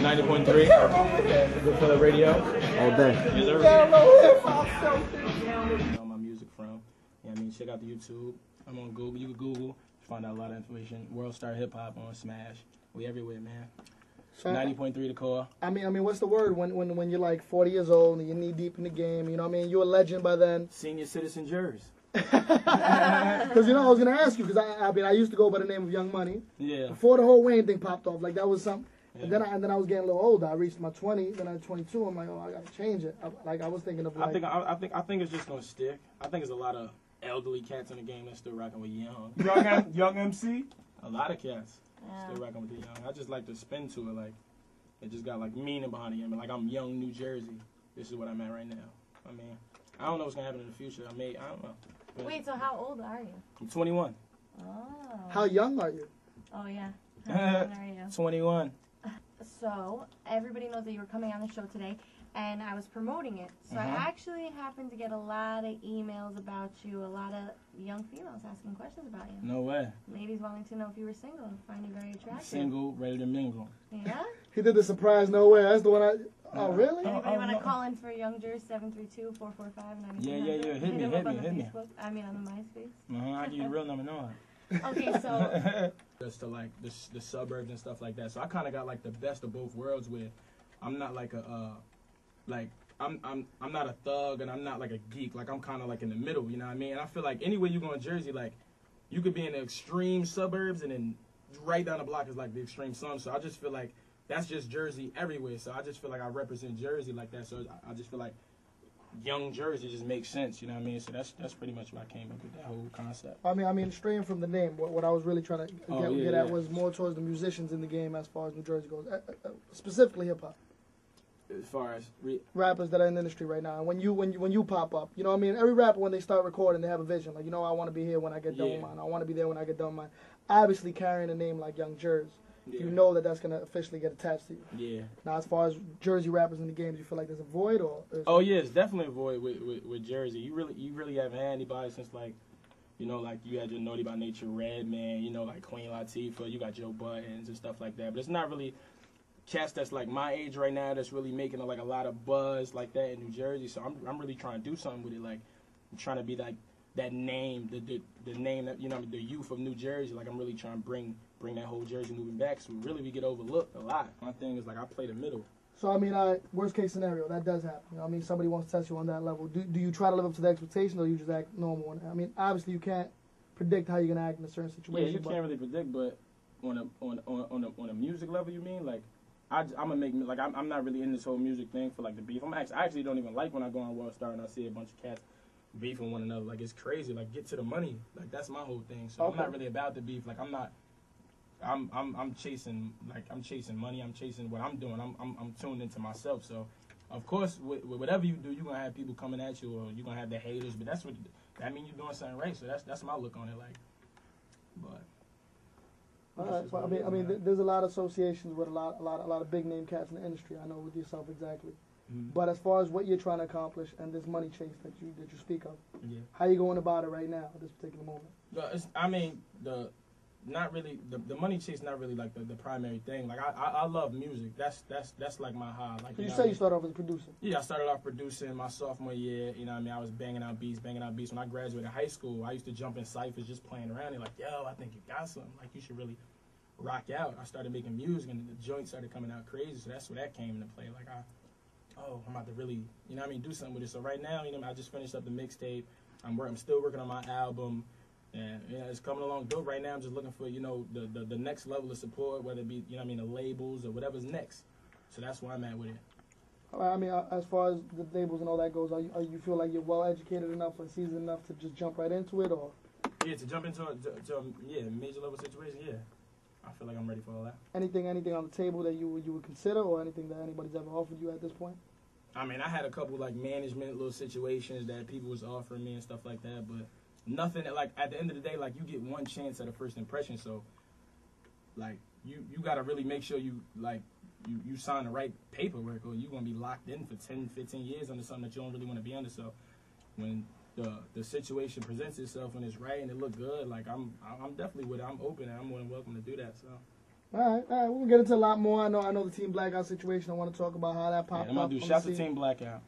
90.3. Good for the radio. All day. My music from. Yeah, I mean, check out the YouTube. I'm on Google. You can Google, find out a lot of information. World Star Hip Hop on Smash. We everywhere, man. So 90.3 the core. I mean, what's the word when you're like 40 years old and you're knee deep in the game? You know what I mean? You're a legend by then. Senior citizen Jerz. Because I was gonna ask you because I used to go by the name of Young Money. Yeah. Before the whole Wayne thing popped off, like that was something. Yeah. And then I was getting a little older. I reached my 20, then I was 22. I'm like, oh, I gotta change it. I was thinking of like. I think it's just gonna stick. I think there's a lot of elderly cats in the game that's still rocking with young. Young MC. A lot of cats still rocking with the young. I just like to spin to it, like it just got like meaning behind it. I mean, like I'm young New Jersey. This is what I'm at right now. I mean, I don't know what's gonna happen in the future. I don't know. But wait, so how old are you? I'm 21. Oh. How young are you? Oh yeah. How young are you? 21. So everybody knows that you were coming on the show today, and I was promoting it. So I actually happened to get a lot of emails about you, a lot of young females asking questions about you. No way. Ladies wanting to know if you were single and find you very attractive. Single, ready to mingle. Yeah? He did the surprise no way. That's the one Oh, really? Anybody want to call in for Young Jerz 732-445-9200? Yeah. Hit me. Facebook. I mean, on the MySpace. I'll give you the real number, no. Okay, so. Just to like the suburbs and stuff like that. So I kind of got like the best of both worlds where I'm not like I'm not a thug and I'm not like a geek. Like I'm kind of like in the middle, you know what I mean? And I feel like anywhere you go in Jersey, like you could be in the extreme suburbs and then right down the block is like the extreme slums. So I just feel like that's just Jersey everywhere. So I just feel like I represent Jersey like that. So I just feel like Young Jersey just makes sense, you know what I mean? So that's pretty much what I came up with, that whole concept. I mean, straying from the name, what I was really trying to get at was more towards the musicians in the game as far as New Jersey goes, specifically hip hop. As far as rappers that are in the industry right now, and when you pop up, you know what I mean? Every rapper when they start recording, they have a vision, like, you know, I want to be here when I get done with mine. I want to be there when I get done with mine. Obviously, carrying a name like Young Jerz. Yeah. You know that's going to officially get attached to you. Yeah. Now, as far as Jersey rappers in the game, do you feel like there's a void? Oh, yeah, it's definitely a void with Jersey. You really haven't had anybody since, like, you know, like, you had your Naughty by Nature Redman, you know, like Queen Latifah, you got Joe Buttons and stuff like that. But it's not really cats that's, like, my age right now that's really making, like, a lot of buzz like that in New Jersey. So I'm really trying to do something with it. Like, I'm trying to be, like, that name, the name that, you know, the youth of New Jersey. Like, I'm really trying to bring that whole Jersey moving back. So really we get overlooked a lot. My thing is, like, I play the middle. So, I mean, worst case scenario, that does happen. You know, I mean, somebody wants to test you on that level. Do you try to live up to the expectation, or do you just act normal? I mean, obviously you can't predict how you're going to act in a certain situation. Yeah, you can't really predict, but on a music level, you mean? Like, I'm going to make, like, I'm not really in this whole music thing for, like, the beef. I actually don't even like when I go on World Star and I see a bunch of cats beefing one another. Like, it's crazy. Like, get to the money. Like, that's my whole thing. So I'm not really about the beef. Like, I'm chasing money. I'm chasing what I'm doing. I'm tuned into myself. So, of course, with whatever you do, you're gonna have people coming at you, or you're gonna have the haters. But that means you're doing something right. So that's my look on it. Like, but. All right. Well, I mean, there's a lot of associations with a lot of big name cats in the industry. I know with yourself exactly. Mm-hmm. But as far as what you're trying to accomplish and this money chase that you speak of, how you going about it right now at this particular moment? The money chase not really like the primary thing. Like I love music. That's like my high. Like, so you say you started off as a producer? Yeah, I started off producing my sophomore year. You know what I mean? I was banging out beats. When I graduated high school, I used to jump in cyphers just playing around. They're like, yo, I think you got something. Like, you should really rock out. I started making music, and the joints started coming out crazy. So that's where that came into play. Like, I'm about to really, you know what I mean, do something with it. So right now, you know, I just finished up the mixtape. I'm still working on my album. And yeah, it's coming along dope right now. I'm just looking for, you know, the next level of support, whether it be, you know what I mean, the labels or whatever's next. So that's where I'm at with it. I mean, as far as the labels and all that goes, are you feel like you're well educated enough or seasoned enough to just jump right into it, or? Yeah, to jump into a major level situation. Yeah, I feel like I'm ready for all that. Anything on the table that you would consider, or anything that anybody's ever offered you at this point? I mean, I had a couple like management little situations that people was offering me and stuff like that, but nothing that, like, at the end of the day, like, you get one chance at a first impression. So, like, you gotta really make sure you sign the right paperwork, or you're gonna be locked in for 10, 15 years under something that you don't really want to be under. So when the situation presents itself and it's right and it look good, like, I'm definitely with it. I'm open and I'm more than welcome to do that. So All right. We'll get into a lot more. I know the Team Blackout situation. I want to talk about how that popped I'm gonna up. do shots to Team Blackout.